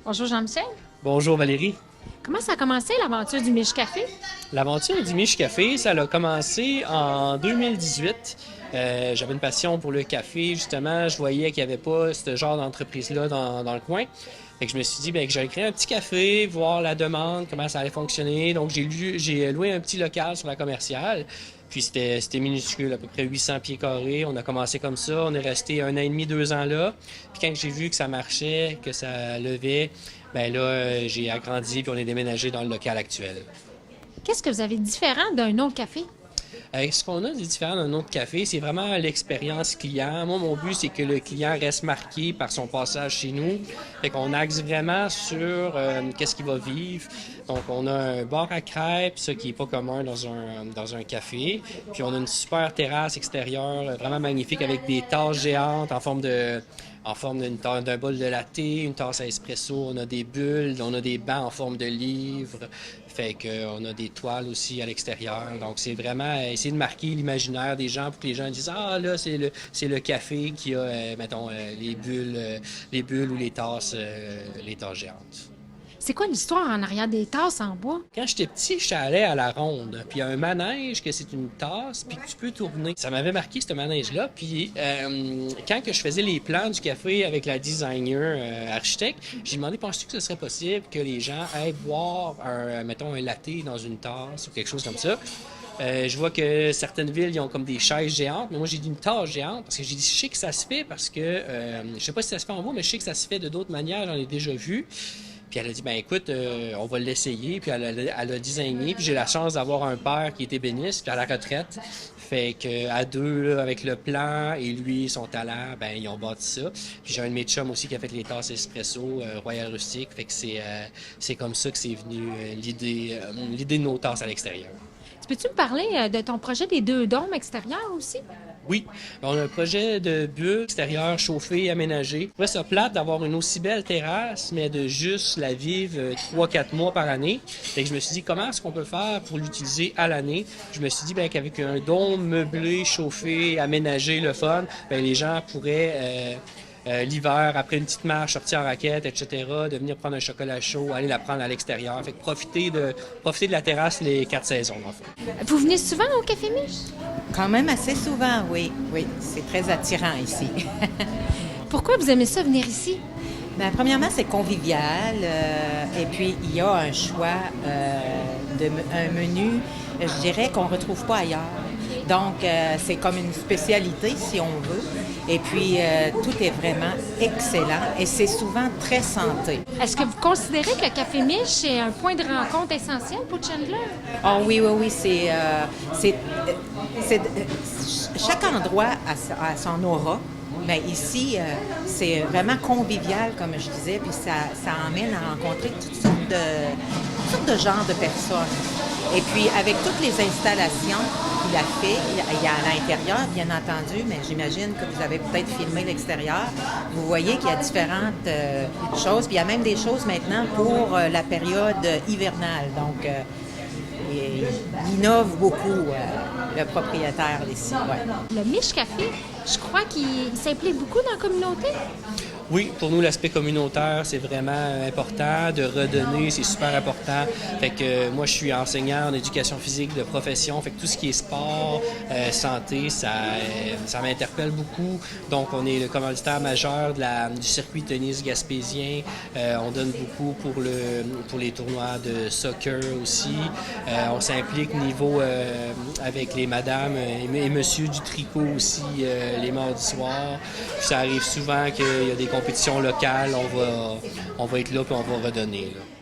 Bonjour Jean-Michel. Bonjour Valérie. Comment ça a commencé l'aventure du Mich Café? L'aventure du Mich Café, ça a commencé en 2018. J'avais une passion pour le café, justement. Je voyais qu'il n'y avait pas ce genre d'entreprise-là dans le coin. Fait que je me suis dit que j'allais créer un petit café, voir la demande, comment ça allait fonctionner. Donc, j'ai loué un petit local sur la commerciale. Puis c'était minuscule, à peu près 800 pieds carrés. On a commencé comme ça. On est resté 1 an et demi, 2 ans là. Puis quand j'ai vu que ça marchait, que ça levait, j'ai agrandi puis on est déménagé dans le local actuel. Qu'est-ce que vous avez de différent d'un autre café? Ce qu'on a de différent d'un autre café, c'est vraiment l'expérience client. Moi, mon but, c'est que le client reste marqué par son passage chez nous. Fait qu'on axe vraiment sur qu'est-ce qu'il va vivre. Donc, on a un bar à crêpes, ça qui est pas commun dans un café. Puis, on a une super terrasse extérieure, vraiment magnifique, avec des tasses géantes en forme d'un bol de latte, une tasse à espresso, on a des bulles, on a des bancs en forme de livre, fait qu'on a des toiles aussi à l'extérieur. Donc, c'est vraiment essayer de marquer l'imaginaire des gens pour que les gens disent « Ah, là, c'est le café qui a, les bulles ou les tasses géantes. » C'est quoi l'histoire en arrière des tasses en bois? Quand j'étais petit, j'étais allé à la ronde. Puis il y a un manège que c'est une tasse, puis que tu peux tourner. Ça m'avait marqué, ce manège-là. Puis quand que je faisais les plans du café avec la designer architecte, j'ai demandé, penses-tu que ce serait possible que les gens aillent boire un latte dans une tasse ou quelque chose comme ça? Je vois que certaines villes, ils ont comme des chaises géantes, mais moi, j'ai dit une tasse géante parce que j'ai dit, je sais que ça se fait parce que, je sais pas si ça se fait en bois, mais je sais que ça se fait de d'autres manières, j'en ai déjà vu. Puis elle a dit, écoute, on va l'essayer. Puis elle a designé. Puis j'ai la chance d'avoir un père qui est ébéniste, puis à la retraite. Fait qu'à deux, là, avec le plan et lui, son talent, ils ont bâti ça. Puis j'ai un de mes chums aussi qui a fait les tasses espresso, Royal Rustique. Fait que c'est comme ça que c'est venu l'idée de nos tasses à l'extérieur. Peux-tu me parler de ton projet des 2 dômes extérieurs aussi? Oui, on a un projet de bulle extérieure chauffée, aménagée. Je trouvais ça plate d'avoir une aussi belle terrasse, mais de juste la vivre 3-4 mois par année. Fait que je me suis dit, comment est-ce qu'on peut faire pour l'utiliser à l'année? Je me suis dit qu'avec un dôme meublé, chauffé, aménagé, le fun, les gens pourraient... l'hiver, après une petite marche, sortir en raquette, etc., de venir prendre un chocolat chaud, aller la prendre à l'extérieur. Fait que profiter de la terrasse les 4 saisons, en fait. Vous venez souvent au Café Mich? Quand même assez souvent, oui. Oui, c'est très attirant ici. Pourquoi vous aimez ça venir ici? Premièrement, c'est convivial. Et puis, il y a un choix un menu, je dirais, qu'on ne retrouve pas ailleurs. Donc, c'est comme une spécialité, si on veut. Et puis, tout est vraiment excellent et c'est souvent très santé. Est-ce que vous considérez que le Café Mich est un point de rencontre essentiel pour Chandler? Oh oui, oui, oui. Chaque endroit a son aura. Mais ici, c'est vraiment convivial, comme je disais, puis ça emmène à rencontrer toutes sortes de genres de personnes. Et puis, avec toutes les installations qu'il a fait, il y a à l'intérieur, bien entendu, mais j'imagine que vous avez peut-être filmé l'extérieur. Vous voyez qu'il y a différentes choses, puis il y a même des choses maintenant pour la période hivernale. Donc, il innove beaucoup, le propriétaire ici. Ouais. Le Mich Café, je crois qu'il s'implique beaucoup dans la communauté. Oui, pour nous, l'aspect communautaire, c'est vraiment important. De redonner, c'est super important. Fait que moi, je suis enseignant en éducation physique de profession. Fait que tout ce qui est sport, santé, ça m'interpelle beaucoup. Donc, on est le commanditaire majeur du circuit tennis gaspésien. On donne beaucoup pour les tournois de soccer aussi. On s'implique niveau avec les madames et monsieur du tricot aussi les mardis soirs. Puis ça arrive souvent qu'il y a des compétitions locales, on va être là puis on va redonner. Là.